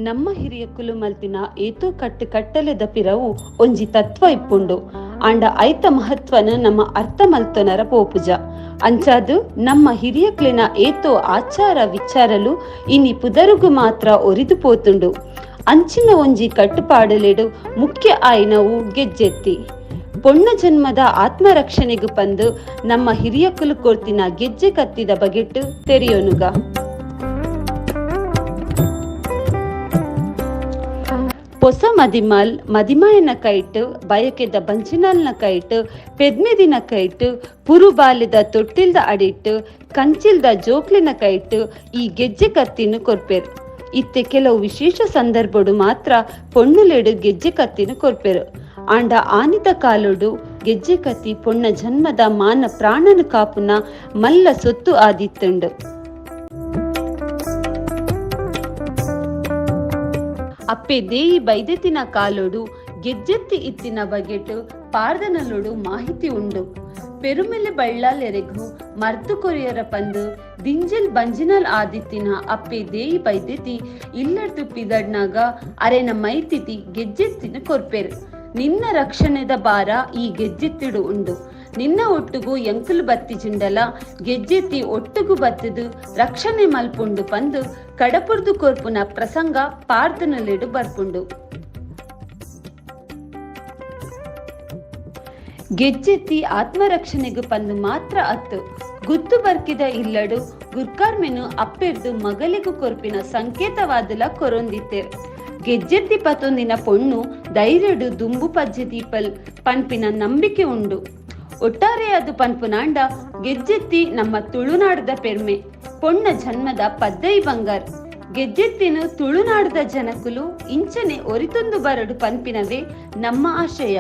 ನಮ್ಮ ಹಿರಿಯಕುಲು ಮಲ್ತಿನ ಏತೋ ಕಟ್ಟು ಕಟ್ಟಲೆದ ಪಿರವು ಒಂಜಿ ತತ್ವ ಇಪ್ಪುಂಡು. ಆಂಡ ಐತ ಮಹತ್ವನ ನಮ್ಮ ಅರ್ಥ ಮಲ್ತೊನರ ಪೋಪುಜ. ಅಂಚಾದು ನಮ್ಮ ಹಿರಿಯಕ್ಲಿನ ಏತೋ ಆಚಾರ ವಿಚಾರಲು ಇನಿ ಪುದರುಗು ಮಾತ್ರ ಒರಿದು ಪೋತುಂಡು. ಅಂಚಿನ ಒಂಜಿ ಕಟ್ಟುಪಾಡಲೆಡು ಮುಖ್ಯ ಆಯ್ನವು ಗೆಜ್ಜೆತ್ತಿ. ಪೊಣ್ಣ ಜನ್ಮದ ಆತ್ಮರಕ್ಷಣೆಗೂ ಪಂದು ನಮ್ಮ ಹಿರಿಯಕುಲು ಕೊರ್ತಿನ ಗೆಜ್ಜೆ ಕತ್ತಿದ ಬಗೆಟ್ಟು ತೆರೆಯೋನುಗ. ಪೊಸ ಮದಿಮಲ್ ಮದಿಮಾಯನ ಕೈಟ್ ಬಯಕೆದ ಬಂಚಿನಲ್ನ ಕೈಟ್ ಪೆದ್ಮೆದಿನ ಕೈಟ್ ಪುರುಬಾಲಿದ ತೊಟ್ಟಿಲ್ದ ಅಡಿಟ್ಟು ಕಂಚಿಲ್ದ ಜೋಕ್ಲಿನ ಕೈಟ್ ಈ ಗೆಜ್ಜೆ ಕತ್ತಿನ ಕೊರ್ಪೆರು. ಇತ್ತೆ ಕೆಲವು ವಿಶೇಷ ಸಂದರ್ಭಡು ಮಾತ್ರ ಪೊಣ್ಣುಲೆಡು ಗೆಜ್ಜೆ ಕತ್ತಿನ ಕೊರ್ಪೆರು. ಆಂಡ ಆನಿದ ಕಾಲೊಡು ಗೆಜ್ಜೆ ಕತ್ತಿ ಪೊಣ್ಣ ಜನ್ಮದ ಮಾನ ಪ್ರಾಣನ ಕಾಪುನ ಮಲ್ಲ ಸೊತ್ತು ಆದಿತ್ತುಂಡು. ಅಪ್ಪೆ ದೇಯಿ ಬೈದೆತಿನ ಕಾಲೊಡು ಗೆಜ್ಜೆತ್ತಿ ಇತ್ತಿನ ಬಗೆಟ್ ಪಾರ್ದನಲೊಡು ಮಾಹಿತಿ ಉಂಡು. ಪೆರುಮೆಲೆ ಬಳ್ಳಾಲೆರೆಗು ಮರ್ದು ಕೊರಿಯರ ಪಂದು ದಿಂಜಲ್ ಬಂಜಿನಲ್ ಆದಿತ್ತಿನ ಅಪ್ಪೆ ದೇಯಿ ಬೈದೆತಿ ಇಲ್ಲರ್ದು ಪಿದಡ್ನಾಗ ಅರೆನ ಮೈತಿತಿ ಗೆಜ್ಜೆತ್ತಿನ ಕೊರ್ಪೆರು. ನಿನ್ನ ರಕ್ಷಣೆದ ಬಾರ ಈ ಗೆಜ್ಜೆತ್ತಿಡು ಉಂಡು. ನಿನ್ನ ಒಟ್ಟುಗು ಎಂಕುಲು ಬತ್ತಿ ಜಿಂಡಲ ಗೆಜ್ಜೆತ್ತಿ ಒಟ್ಟುಗು ಬತ್ತದು ರಕ್ಷಣೆ ಮಲ್ಪುಂಡು ಪಂದು ಕಡಪುರ್ದು ಕೊರ್ಪುನ ಪ್ರಸಂಗ ಪಾರ್ದನಲೆಡು ಬರ್ಪುಂಡು. ಗೆಜ್ಜೆತ್ತಿ ಆತ್ಮರಕ್ಷಣೆಗೂ ಪಂದು ಮಾತ್ರ ಅತ್ತು ಗುತ್ತು ಬರ್ಕಿದ ಇಲ್ಲಡು ಗುರ್ಕಾರ್ಮೆನು ಅಪ್ಪೆರ್ದು ಮಗಲಿಗೂ ಕೊರ್ಪಿನ ಸಂಕೇತವಾದಲ ಕೊರೊಂದಿತ್ತೇರು. ಗೆಜ್ಜೆತ್ತಿ ಪತ್ತೊಂದಿನ ಪೊಣ್ಣು ಧೈರ್ಯಡು ದುಂಬು ಪಜ್ಜೆ ದೀಪಲ್ ಪನ್ಪಿನ ನಂಬಿಕೆ ಉಂಡು. ಒಟ್ಟಾರೆ ಅದು ಪನ್ಪುನಾಂಡ ಗೆಜ್ಜೆತ್ತಿ ನಮ್ಮ ತುಳುನಾಡದ ಪೆರ್ಮೆ ಪೊಣ್ಣ ಜನ್ಮದ ಪದ್ದೈ ಬಂಗಾರ್. ಗೆಜ್ಜೆತ್ತಿನ ತುಳುನಾಡದ ಜನಕುಲು ಇಂಚನೆ ಒರಿತೊಂದು ಬರಡು ಪನ್ಪಿನವೇ ನಮ್ಮ ಆಶಯ.